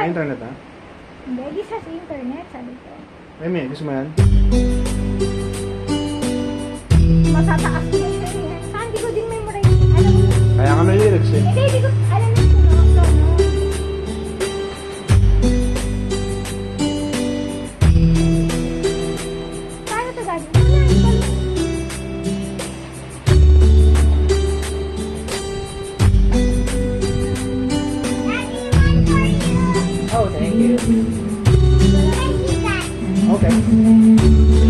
May internet ha? Hindi, di sa internet, sabi ko. May, gusto mo yan? Matataas ko yung yan. Saan, di ko din memorize. Alam mo, Kaya ka may lyrics eh. hindi, di ko, alam mo, no. Paano to gagawin? Oh, thank you. Okay.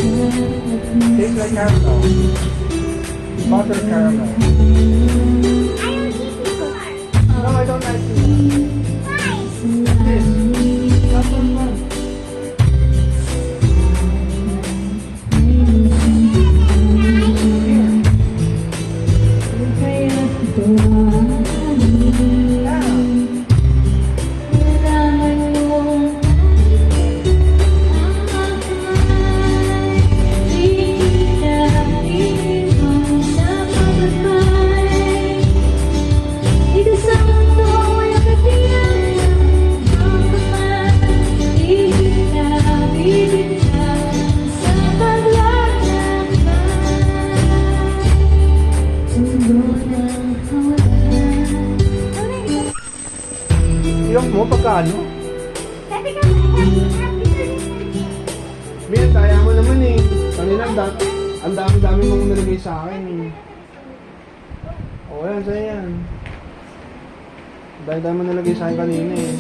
Tastes like caramel. Butter caramel. No, I don't like this. That's so fun. Iyak mo pagkano? Sabi ka, Mia, kaya mo naman eh. Kanina ang dami-dami mong nalagay sa akin eh. O yan, sa'yo yan. Dahil mo nalagay sa akin kanina eh.